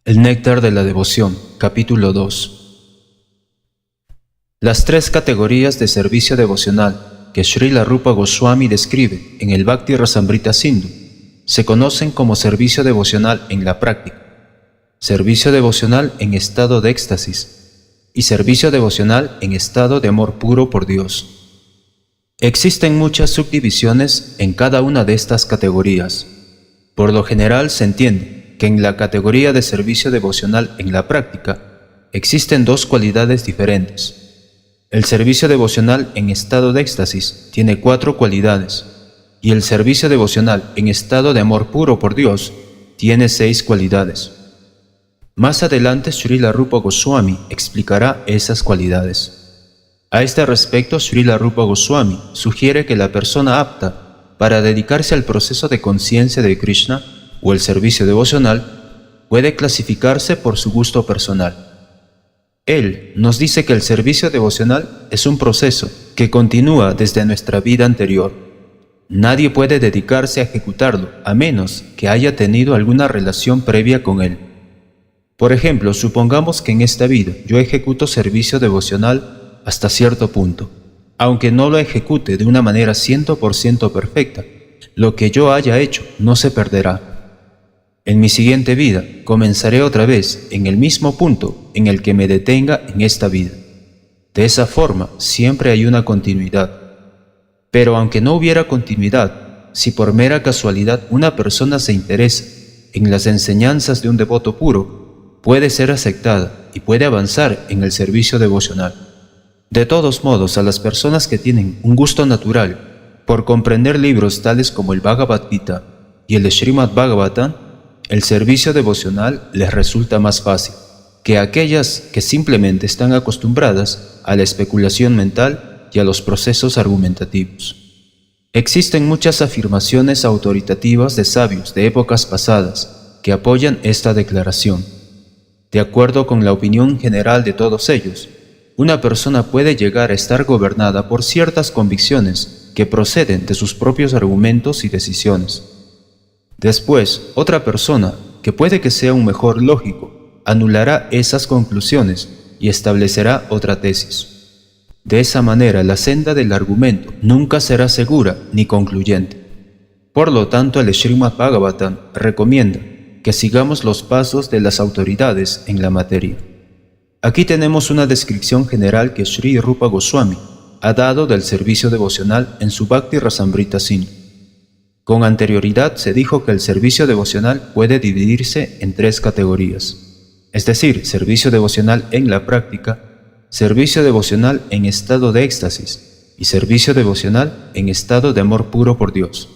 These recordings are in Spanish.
El néctar de la devoción, capítulo 2. Las tres categorías de servicio devocional que Srila Rupa Goswami describe en el Bhakti Rasamrita Sindhu se conocen como servicio devocional en la práctica, servicio devocional en estado de éxtasis y servicio devocional en estado de amor puro por Dios. Existen muchas subdivisiones en cada una de estas categorías. Por lo general se entiende que en la categoría de servicio devocional en la práctica existen dos cualidades diferentes. El servicio devocional en estado de éxtasis tiene 4 cualidades y el servicio devocional en estado de amor puro por Dios tiene 6 cualidades. Más adelante Srila Rupa Goswami explicará esas cualidades. A este respecto, Srila Rupa Goswami sugiere que la persona apta para dedicarse al proceso de conciencia de Krishna o el servicio devocional puede clasificarse por su gusto personal. Él nos dice que el servicio devocional es un proceso que continúa desde nuestra vida anterior. Nadie puede dedicarse a ejecutarlo a menos que haya tenido alguna relación previa con él. Por ejemplo, supongamos que en esta vida yo ejecuto servicio devocional hasta cierto punto. Aunque no lo ejecute de una manera 100% perfecta, lo que yo haya hecho no se perderá. En mi siguiente vida comenzaré otra vez en el mismo punto en el que me detenga en esta vida. De esa forma siempre hay una continuidad. Pero aunque no hubiera continuidad, si por mera casualidad una persona se interesa en las enseñanzas de un devoto puro, puede ser aceptada y puede avanzar en el servicio devocional. De todos modos, a las personas que tienen un gusto natural por comprender libros tales como el Bhagavad Gita y el Srimad Bhagavatam, el servicio devocional les resulta más fácil que aquellas que simplemente están acostumbradas a la especulación mental y a los procesos argumentativos. Existen muchas afirmaciones autoritativas de sabios de épocas pasadas que apoyan esta declaración. De acuerdo con la opinión general de todos ellos, una persona puede llegar a estar gobernada por ciertas convicciones que proceden de sus propios argumentos y decisiones. Después, otra persona, que puede que sea un mejor lógico, anulará esas conclusiones y establecerá otra tesis. De esa manera, la senda del argumento nunca será segura ni concluyente. Por lo tanto, el Srimad Bhagavatam recomienda que sigamos los pasos de las autoridades en la materia. Aquí tenemos una descripción general que Sri Rupa Goswami ha dado del servicio devocional en su Bhakti Rasamrita Sindhu. Con anterioridad se dijo que el servicio devocional puede dividirse en 3 categorías, es decir, servicio devocional en la práctica, servicio devocional en estado de éxtasis y servicio devocional en estado de amor puro por Dios.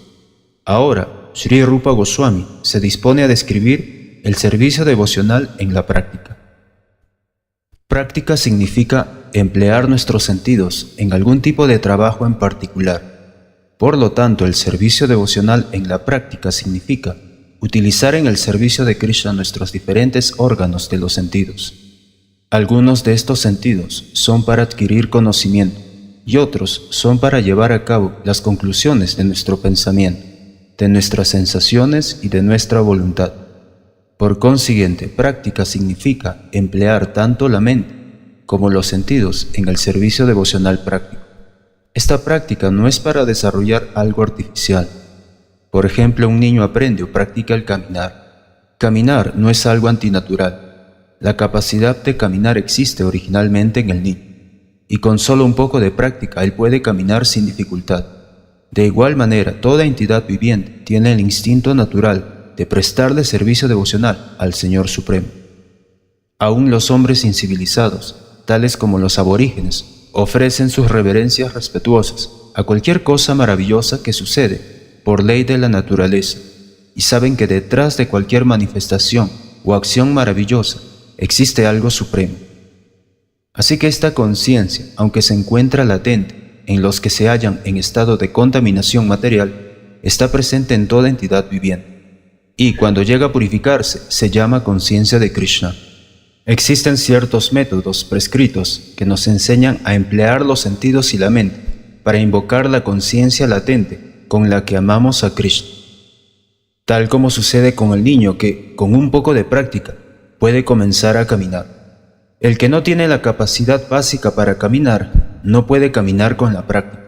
Ahora, Sri Rupa Goswami se dispone a describir el servicio devocional en la práctica. Práctica significa emplear nuestros sentidos en algún tipo de trabajo en particular. Por lo tanto, el servicio devocional en la práctica significa utilizar en el servicio de Krishna nuestros diferentes órganos de los sentidos. Algunos de estos sentidos son para adquirir conocimiento y otros son para llevar a cabo las conclusiones de nuestro pensamiento, de nuestras sensaciones y de nuestra voluntad. Por consiguiente, práctica significa emplear tanto la mente como los sentidos en el servicio devocional práctico. Esta práctica no es para desarrollar algo artificial. Por ejemplo, un niño aprende o practica el caminar. Caminar no es algo antinatural. La capacidad de caminar existe originalmente en el niño, y con solo un poco de práctica él puede caminar sin dificultad. De igual manera, toda entidad viviente tiene el instinto natural de prestarle servicio devocional al Señor Supremo. Aún los hombres incivilizados, tales como los aborígenes, ofrecen sus reverencias respetuosas a cualquier cosa maravillosa que sucede por ley de la naturaleza y saben que detrás de cualquier manifestación o acción maravillosa existe algo supremo. Así que esta conciencia, aunque se encuentra latente en los que se hallan en estado de contaminación material, está presente en toda entidad viviente y cuando llega a purificarse se llama conciencia de Krishna. Existen ciertos métodos prescritos que nos enseñan a emplear los sentidos y la mente para invocar la conciencia latente con la que amamos a Krishna. Tal como sucede con el niño que, con un poco de práctica, puede comenzar a caminar. El que no tiene la capacidad básica para caminar, no puede caminar con la práctica.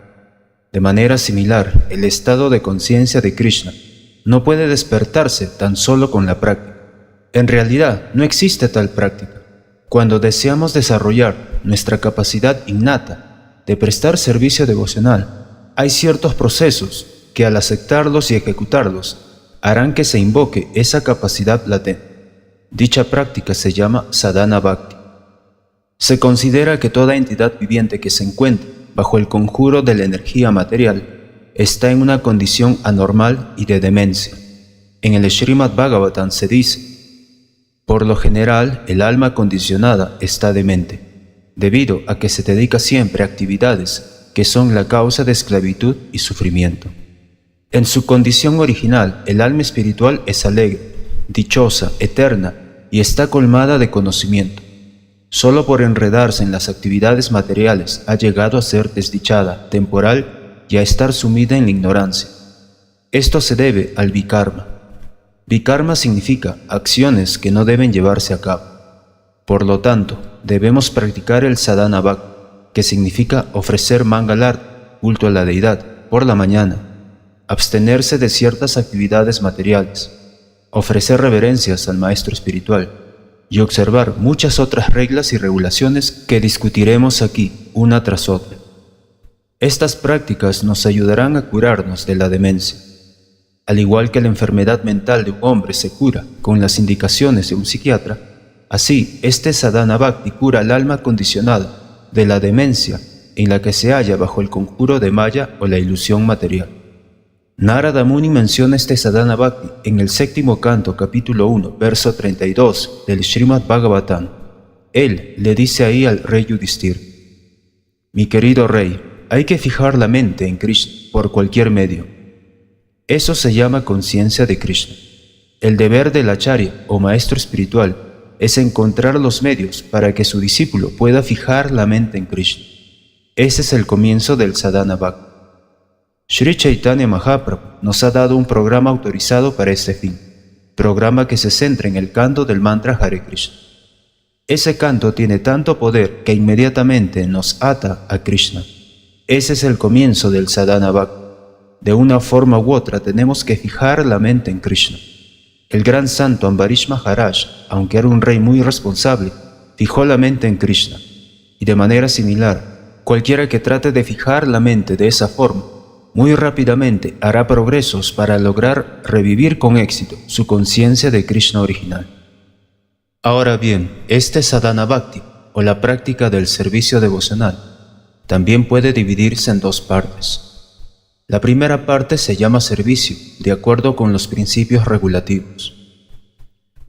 De manera similar, el estado de conciencia de Krishna no puede despertarse tan solo con la práctica. En realidad, no existe tal práctica. Cuando deseamos desarrollar nuestra capacidad innata de prestar servicio devocional, hay ciertos procesos que al aceptarlos y ejecutarlos harán que se invoque esa capacidad latente. Dicha práctica se llama sadhana bhakti. Se considera que toda entidad viviente que se encuentre bajo el conjuro de la energía material está en una condición anormal y de demencia. En el Srimad Bhagavatam se dice: por lo general, el alma condicionada está demente, debido a que se dedica siempre a actividades que son la causa de esclavitud y sufrimiento. En su condición original, el alma espiritual es alegre, dichosa, eterna y está colmada de conocimiento. Solo por enredarse en las actividades materiales ha llegado a ser desdichada, temporal y a estar sumida en la ignorancia. Esto se debe al vikarma. Vikarma significa acciones que no deben llevarse a cabo. Por lo tanto, debemos practicar el sadhana bhakti, que significa ofrecer mangalar, culto a la deidad, por la mañana, abstenerse de ciertas actividades materiales, ofrecer reverencias al maestro espiritual y observar muchas otras reglas y regulaciones que discutiremos aquí una tras otra. Estas prácticas nos ayudarán a curarnos de la demencia. Al igual que la enfermedad mental de un hombre se cura con las indicaciones de un psiquiatra, así este sadhana bhakti cura al alma condicionada de la demencia en la que se halla bajo el conjuro de Maya o la ilusión material. Narada Muni menciona este sadhana bhakti en el 7º canto, capítulo 1, verso 32 del Srimad Bhagavatam. Él le dice ahí al rey Yudhishthira: mi querido rey, hay que fijar la mente en Krishna por cualquier medio. Eso se llama conciencia de Krishna. El deber del acharya o maestro espiritual es encontrar los medios para que su discípulo pueda fijar la mente en Krishna. Ese es el comienzo del sadhana bhakti. Sri Chaitanya Mahaprabhu nos ha dado un programa autorizado para este fin, programa que se centra en el canto del mantra Hare Krishna. Ese canto tiene tanto poder que inmediatamente nos ata a Krishna. Ese es el comienzo del sadhana bhakti. De una forma u otra tenemos que fijar la mente en Krishna. El gran santo Ambarish Maharaj, aunque era un rey muy responsable, fijó la mente en Krishna. Y de manera similar, cualquiera que trate de fijar la mente de esa forma, muy rápidamente hará progresos para lograr revivir con éxito su conciencia de Krishna original. Ahora bien, este sadhana bhakti, o la práctica del servicio devocional, también puede dividirse en dos partes. La primera parte se llama servicio, de acuerdo con los principios regulativos.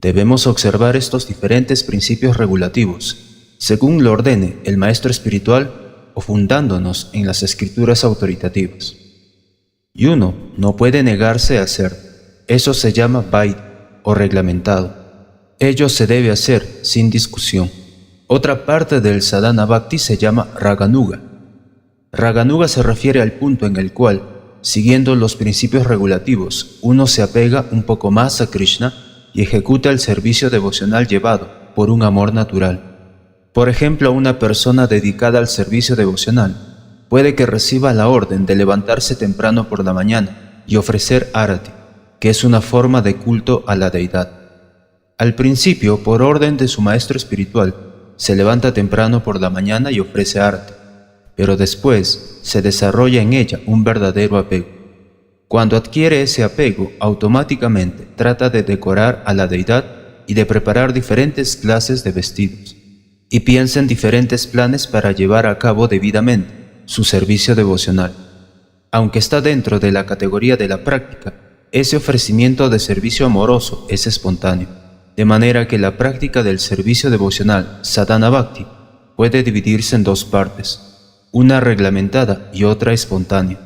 Debemos observar estos diferentes principios regulativos, según lo ordene el maestro espiritual o fundándonos en las escrituras autoritativas. Y uno no puede negarse a hacer. Eso se llama vaidya o reglamentado. Ello se debe hacer sin discusión. Otra parte del sadhana bhakti se llama raganuga. Raganuga se refiere al punto en el cual, siguiendo los principios regulativos, uno se apega un poco más a Krishna y ejecuta el servicio devocional llevado por un amor natural. Por ejemplo, una persona dedicada al servicio devocional puede que reciba la orden de levantarse temprano por la mañana y ofrecer arati, que es una forma de culto a la deidad. Al principio, por orden de su maestro espiritual, se levanta temprano por la mañana y ofrece arati, pero después se desarrolla en ella un verdadero apego. Cuando adquiere ese apego, automáticamente trata de decorar a la deidad y de preparar diferentes clases de vestidos, y piensa en diferentes planes para llevar a cabo debidamente su servicio devocional. Aunque está dentro de la categoría de la práctica, ese ofrecimiento de servicio amoroso es espontáneo, de manera que la práctica del servicio devocional, sadhana bhakti, puede dividirse en dos partes, una reglamentada y otra espontánea.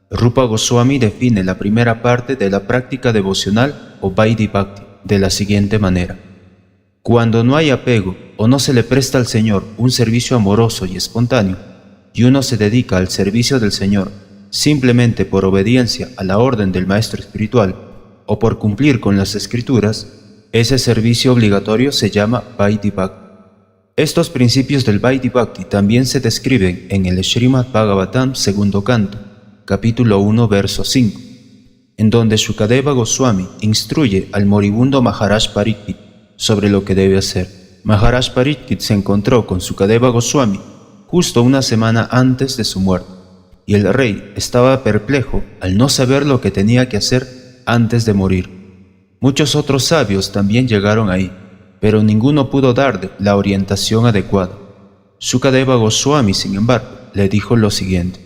Rupa Goswami define la primera parte de la práctica devocional o Vaidhi Bhakti de la siguiente manera: cuando no hay apego o no se le presta al Señor un servicio amoroso y espontáneo, y uno se dedica al servicio del Señor simplemente por obediencia a la orden del maestro espiritual o por cumplir con las escrituras, Ese servicio obligatorio se llama Vaidhi Bhakti. Estos principios del Vaidhi Bhakti también se describen en el Srimad Bhagavatam segundo canto, capítulo 1, verso 5, en donde Shukadeva Goswami instruye al moribundo Maharaj Parikshit sobre lo que debe hacer. Maharaj Parikshit se encontró con Shukadeva Goswami justo una semana antes de su muerte, y el rey estaba perplejo al no saber lo que tenía que hacer antes de morir. Muchos otros sabios también llegaron ahí, pero ninguno pudo darle la orientación adecuada. Shukadeva Goswami, sin embargo, le dijo lo siguiente: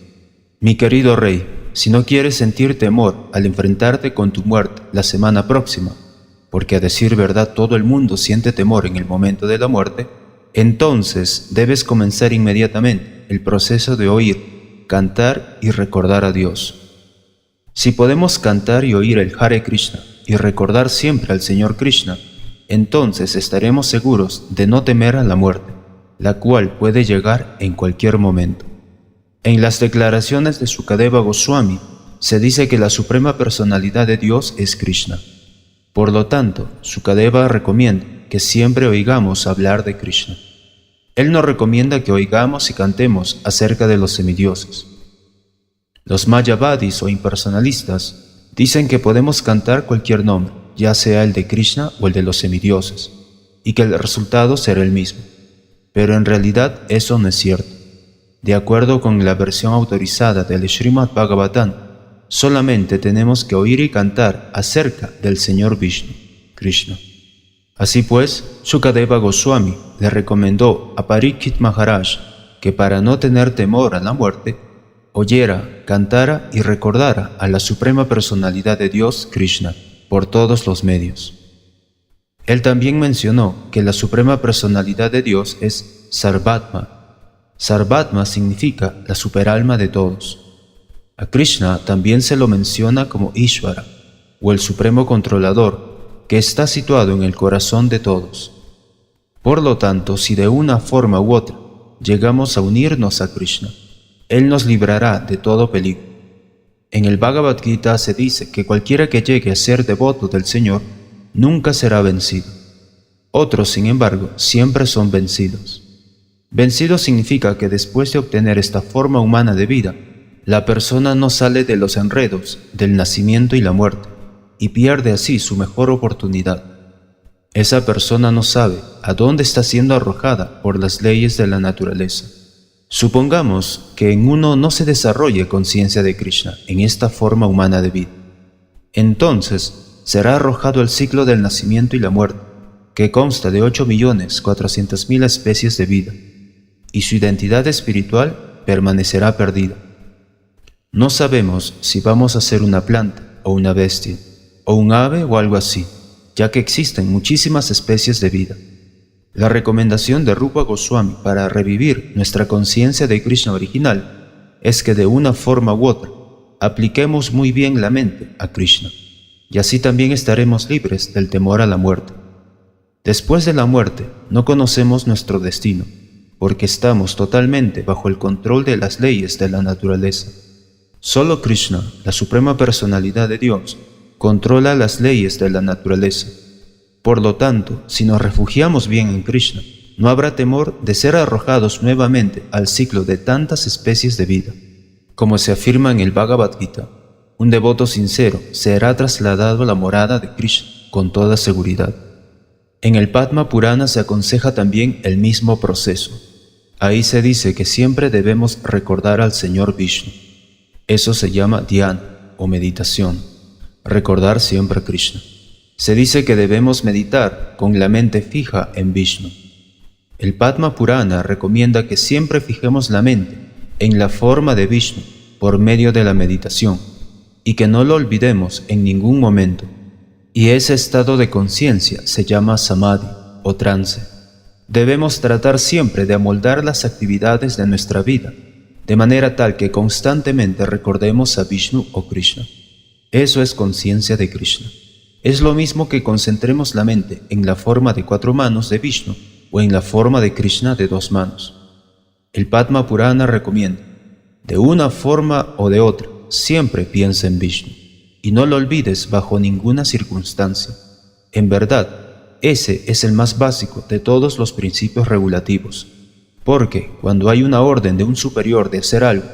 «Mi querido rey, si no quieres sentir temor al enfrentarte con tu muerte la semana próxima, porque a decir verdad todo el mundo siente temor en el momento de la muerte, entonces debes comenzar inmediatamente el proceso de oír, cantar y recordar a Dios. Si podemos cantar y oír el Hare Krishna y recordar siempre al Señor Krishna, entonces estaremos seguros de no temer a la muerte, la cual puede llegar en cualquier momento». En las declaraciones de Shukadeva Goswami se dice que la suprema personalidad de Dios es Krishna. Por lo tanto, Shukadeva recomienda que siempre oigamos hablar de Krishna. Él nos recomienda que oigamos y cantemos acerca de los semidioses. Los mayavadis o impersonalistas dicen que podemos cantar cualquier nombre, ya sea el de Krishna o el de los semidioses, y que el resultado será el mismo. Pero en realidad eso no es cierto. De acuerdo con la versión autorizada del Srimad Bhagavatam, solamente tenemos que oír y cantar acerca del Señor Vishnu, Krishna. Así pues, Shukadeva Goswami le recomendó a Parikshit Maharaj que para no tener temor a la muerte, oyera, cantara y recordara a la suprema personalidad de Dios, Krishna, por todos los medios. Él también mencionó que la suprema personalidad de Dios es Sarvatma. Sarvatma significa la superalma de todos. A Krishna también se lo menciona como Ishvara, o el supremo controlador, que está situado en el corazón de todos. Por lo tanto, si de una forma u otra llegamos a unirnos a Krishna, Él nos librará de todo peligro. En el Bhagavad Gita se dice que cualquiera que llegue a ser devoto del Señor nunca será vencido. Otros, sin embargo, siempre son vencidos. Vencido significa que después de obtener esta forma humana de vida, la persona no sale de los enredos del nacimiento y la muerte, y pierde así su mejor oportunidad. Esa persona no sabe a dónde está siendo arrojada por las leyes de la naturaleza. Supongamos que en uno no se desarrolle conciencia de Krishna en esta forma humana de vida. Entonces será arrojado al ciclo del nacimiento y la muerte, que consta de 8.400.000 especies de vida, y su identidad espiritual permanecerá perdida. No sabemos si vamos a ser una planta o una bestia, o un ave o algo así, ya que existen muchísimas especies de vida. La recomendación de Rupa Goswami para revivir nuestra conciencia de Krishna original es que de una forma u otra apliquemos muy bien la mente a Krishna, y así también estaremos libres del temor a la muerte. Después de la muerte no conocemos nuestro destino, porque estamos totalmente bajo el control de las leyes de la naturaleza. Solo Krishna, la suprema personalidad de Dios, controla las leyes de la naturaleza. Por lo tanto, si nos refugiamos bien en Krishna, no habrá temor de ser arrojados nuevamente al ciclo de tantas especies de vida. Como se afirma en el Bhagavad Gita, un devoto sincero será trasladado a la morada de Krishna con toda seguridad. En el Padma Purana se aconseja también el mismo proceso. Ahí se dice que siempre debemos recordar al Señor Vishnu. Eso se llama dhyana o meditación, recordar siempre a Krishna. Se dice que debemos meditar con la mente fija en Vishnu. El Padma Purana recomienda que siempre fijemos la mente en la forma de Vishnu por medio de la meditación y que no lo olvidemos en ningún momento. Y ese estado de conciencia se llama samadhi o trance. Debemos tratar siempre de amoldar las actividades de nuestra vida, de manera tal que constantemente recordemos a Vishnu o Krishna. Eso es conciencia de Krishna. Es lo mismo que concentremos la mente en la forma de 4 manos de Vishnu o en la forma de Krishna de 2 manos. El Padma Purana recomienda, de una forma o de otra, siempre piensa en Vishnu y no lo olvides bajo ninguna circunstancia. En verdad, Ese es el más básico de todos los principios regulativos, porque cuando hay una orden de un superior de hacer algo,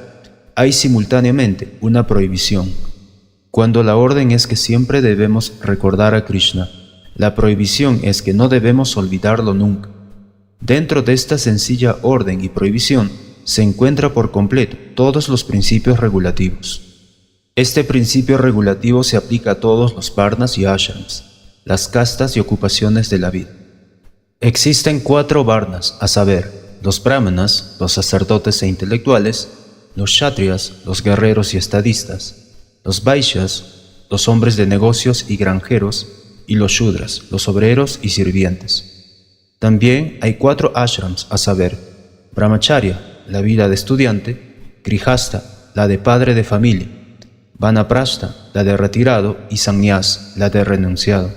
hay simultáneamente una prohibición. Cuando la orden es que siempre debemos recordar a Krishna, la prohibición es que no debemos olvidarlo nunca. Dentro de esta sencilla orden y prohibición se encuentra por completo todos los principios regulativos. Este principio regulativo se aplica a todos los varnas y ashrams, las castas y ocupaciones de la vida. Existen 4 varnas, a saber, los brahmanas, los sacerdotes e intelectuales, los kshatriyas, los guerreros y estadistas, los vaishyas, los hombres de negocios y granjeros, y los shudras, los obreros y sirvientes. También hay 4 ashrams, a saber, brahmacharya, la vida de estudiante, grihastha, la de padre de familia, vanaprastha, la de retirado, y sannyas, la de renunciado.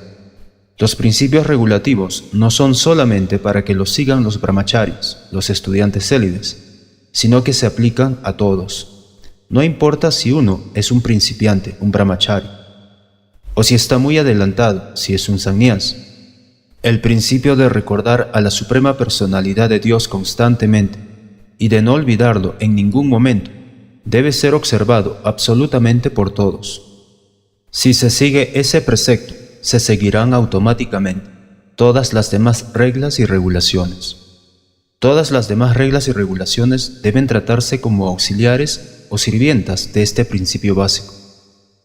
Los principios regulativos no son solamente para que los sigan los brahmacharis, los estudiantes célibes, sino que se aplican a todos. No importa si uno es un principiante, un brahmachari, o si está muy adelantado, si es un sannyas. El principio de recordar a la Suprema Personalidad de Dios constantemente y de no olvidarlo en ningún momento debe ser observado absolutamente por todos. Si se sigue ese precepto, se seguirán automáticamente todas las demás reglas y regulaciones. Todas las demás reglas y regulaciones deben tratarse como auxiliares o sirvientas de este principio básico.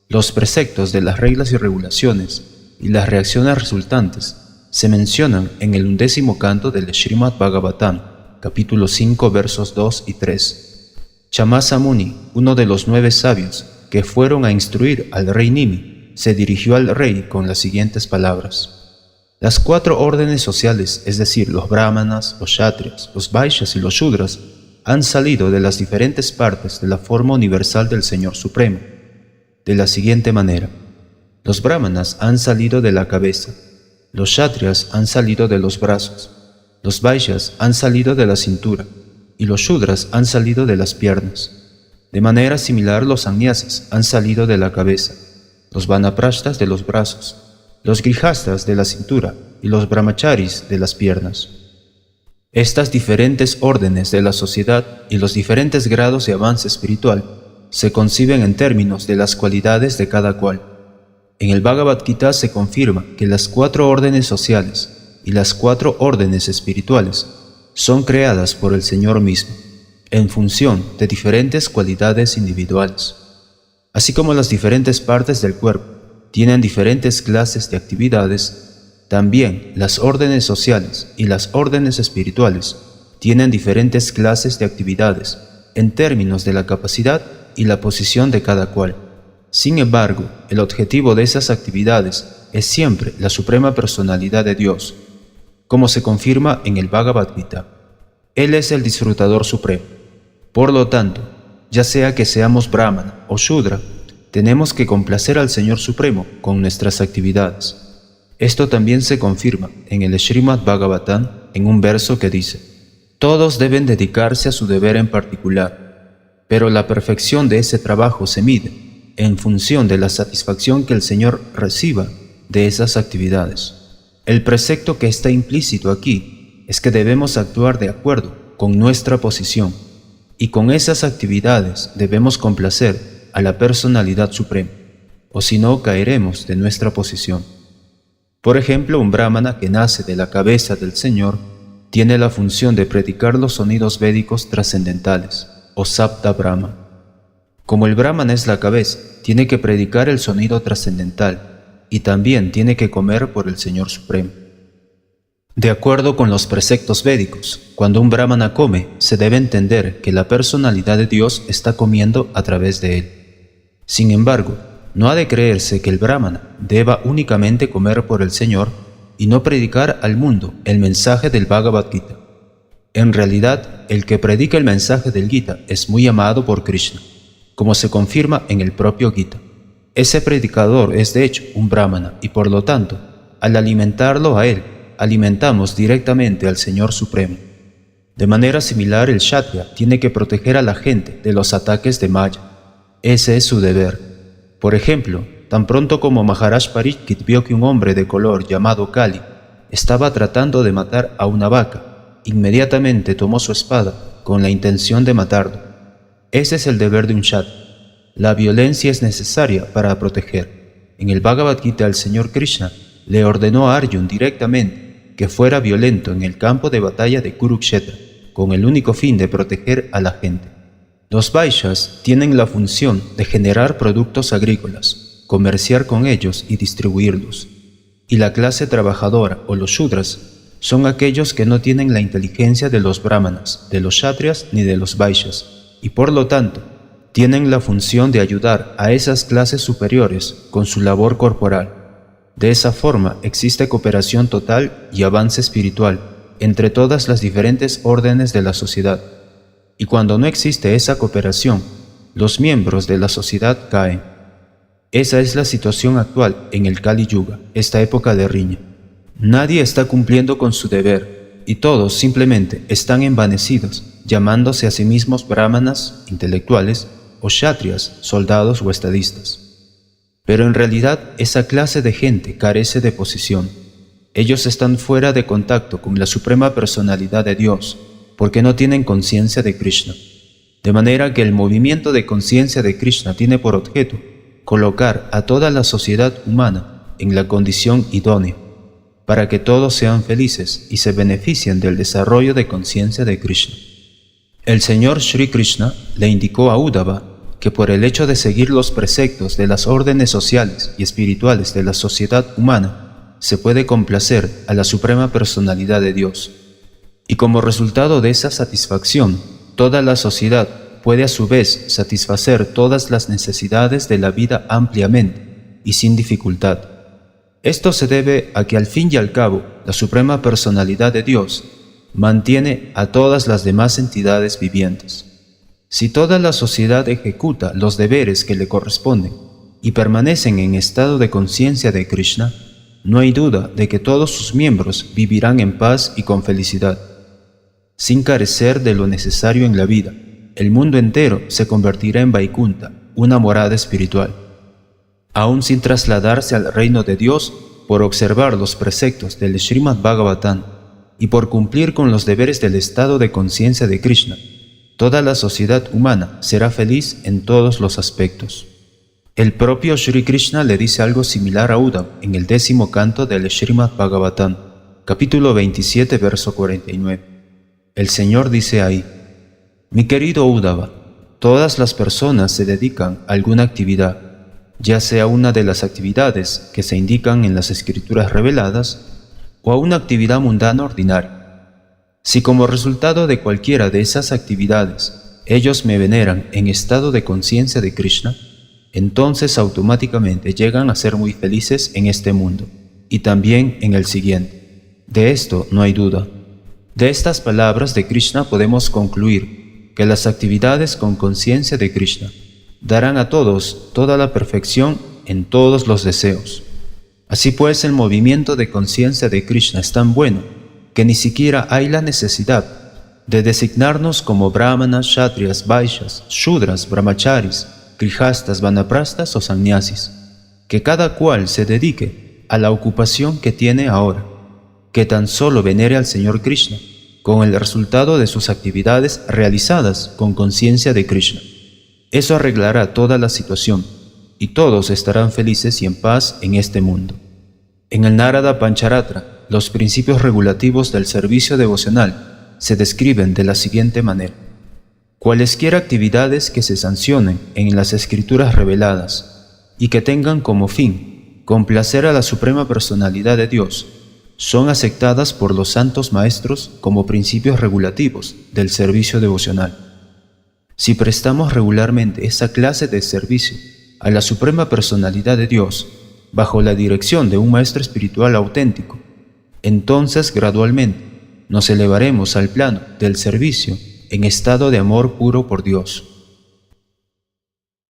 Los preceptos de las reglas y regulaciones y las reacciones resultantes se mencionan en el 11º canto del Srimad Bhagavatam, capítulo 5, versos 2 y 3. Chamasa Muni, uno de los 9 sabios que fueron a instruir al rey Nimi, se dirigió al rey con las siguientes palabras. Las 4 órdenes sociales, es decir, los brahmanas, los kshatriyas, los vaishyas y los shudras, han salido de las diferentes partes de la forma universal del Señor Supremo, de la siguiente manera. Los brahmanas han salido de la cabeza, los kshatriyas han salido de los brazos, los vaishyas han salido de la cintura, y los shudras han salido de las piernas. De manera similar, los sannyasis han salido de la cabeza, los vanaprashtas de los brazos, los grihastas de la cintura y los brahmacharis de las piernas. Estas diferentes órdenes de la sociedad y los diferentes grados de avance espiritual se conciben en términos de las cualidades de cada cual. En el Bhagavad Gita se confirma que las 4 órdenes sociales y las 4 órdenes espirituales son creadas por el Señor mismo, en función de diferentes cualidades individuales. Así como las diferentes partes del cuerpo tienen diferentes clases de actividades, también las órdenes sociales y las órdenes espirituales tienen diferentes clases de actividades en términos de la capacidad y la posición de cada cual. Sin embargo, el objetivo de esas actividades es siempre la Suprema Personalidad de Dios, como se confirma en el Bhagavad Gita. Él es el disfrutador supremo. Por lo tanto, ya sea que seamos brahmana o shudra, tenemos que complacer al Señor Supremo con nuestras actividades. Esto también se confirma en el Srimad Bhagavatam en un verso que dice: todos deben dedicarse a su deber en particular, pero la perfección de ese trabajo se mide en función de la satisfacción que el Señor reciba de esas actividades. El precepto que está implícito aquí es que debemos actuar de acuerdo con nuestra posición, y con esas actividades debemos complacer a la Personalidad Suprema, o si no caeremos de nuestra posición. Por ejemplo, un brahmana que nace de la cabeza del Señor tiene la función de predicar los sonidos védicos trascendentales, o Sapta Brahma. Como el brahmana es la cabeza, tiene que predicar el sonido trascendental y también tiene que comer por el Señor Supremo. De acuerdo con los preceptos védicos, cuando un brahmana come, se debe entender que la personalidad de Dios está comiendo a través de él. Sin embargo, no ha de creerse que el brahmana deba únicamente comer por el Señor y no predicar al mundo el mensaje del Bhagavad Gita. En realidad, el que predica el mensaje del Gita es muy amado por Krishna, como se confirma en el propio Gita. Ese predicador es de hecho un brahmana y por lo tanto, al alimentarlo a él, alimentamos directamente al Señor Supremo. De manera similar, el kshatriya tiene que proteger a la gente de los ataques de Maya. Ese es su deber. Por ejemplo, tan pronto como Maharaj Parikshit vio que un hombre de color llamado Kali estaba tratando de matar a una vaca. Inmediatamente tomó su espada con la intención de matarlo. Ese es el deber de un Kshatriya. La violencia es necesaria para proteger. En el Bhagavad Gita, el Señor Krishna le ordenó a Arjuna directamente que fuera violento en el campo de batalla de Kurukshetra, con el único fin de proteger a la gente. Los Vaishyas tienen la función de generar productos agrícolas, comerciar con ellos y distribuirlos. Y la clase trabajadora o los Shudras son aquellos que no tienen la inteligencia de los Brahmanas, de los Kshatriyas ni de los Vaishyas, y por lo tanto tienen la función de ayudar a esas clases superiores con su labor corporal. De esa forma existe cooperación total y avance espiritual entre todas las diferentes órdenes de la sociedad. Y cuando no existe esa cooperación, los miembros de la sociedad caen. Esa es la situación actual en el Kali Yuga, esta época de riña. Nadie está cumpliendo con su deber y todos simplemente están envanecidos, llamándose a sí mismos brahmanas, intelectuales, o kshatriyas, soldados o estadistas. Pero en realidad esa clase de gente carece de posición. Ellos están fuera de contacto con la Suprema Personalidad de Dios, porque no tienen conciencia de Krishna. De manera que el movimiento de conciencia de Krishna tiene por objeto colocar a toda la sociedad humana en la condición idónea, para que todos sean felices y se beneficien del desarrollo de conciencia de Krishna. El Señor Sri Krishna le indicó a Uddhava que por el hecho de seguir los preceptos de las órdenes sociales y espirituales de la sociedad humana, se puede complacer a la Suprema Personalidad de Dios. Y como resultado de esa satisfacción, toda la sociedad puede a su vez satisfacer todas las necesidades de la vida ampliamente y sin dificultad. Esto se debe a que al fin y al cabo, la Suprema Personalidad de Dios mantiene a todas las demás entidades vivientes. Si toda la sociedad ejecuta los deberes que le corresponden y permanecen en estado de conciencia de Krishna, no hay duda de que todos sus miembros vivirán en paz y con felicidad. Sin carecer de lo necesario en la vida, el mundo entero se convertirá en Vaikunta, una morada espiritual. Aún sin trasladarse al reino de Dios, por observar los preceptos del Srimad Bhagavatam y por cumplir con los deberes del estado de conciencia de Krishna, toda la sociedad humana será feliz en todos los aspectos. El propio Sri Krishna le dice algo similar a Uddhava en el 10º canto del Srimad Bhagavatam, capítulo 27, verso 49. El Señor dice ahí: Mi querido Uddhava, todas las personas se dedican a alguna actividad, ya sea una de las actividades que se indican en las escrituras reveladas o a una actividad mundana ordinaria. Si como resultado de cualquiera de esas actividades ellos me veneran en estado de conciencia de Krishna, entonces automáticamente llegan a ser muy felices en este mundo y también en el siguiente. De esto no hay duda. De estas palabras de Krishna podemos concluir que las actividades con conciencia de Krishna darán a todos toda la perfección en todos los deseos. Así pues, el movimiento de conciencia de Krishna es tan bueno que ni siquiera hay la necesidad de designarnos como brahmanas, kshatriyas, vaishyas, shudras, brahmacharis, grihastas, vanaprastas o sannyasis, que cada cual se dedique a la ocupación que tiene ahora, que tan solo venere al Señor Krishna, con el resultado de sus actividades realizadas con conciencia de Krishna. Eso arreglará toda la situación, y todos estarán felices y en paz en este mundo. En el Narada Pancharatra, los principios regulativos del servicio devocional se describen de la siguiente manera: cualesquiera actividades que se sancionen en las escrituras reveladas y que tengan como fin complacer a la Suprema Personalidad de Dios, son aceptadas por los santos maestros como principios regulativos del servicio devocional. Si prestamos regularmente esa clase de servicio a la Suprema Personalidad de Dios, bajo la dirección de un maestro espiritual auténtico, entonces gradualmente nos elevaremos al plano del servicio en estado de amor puro por Dios.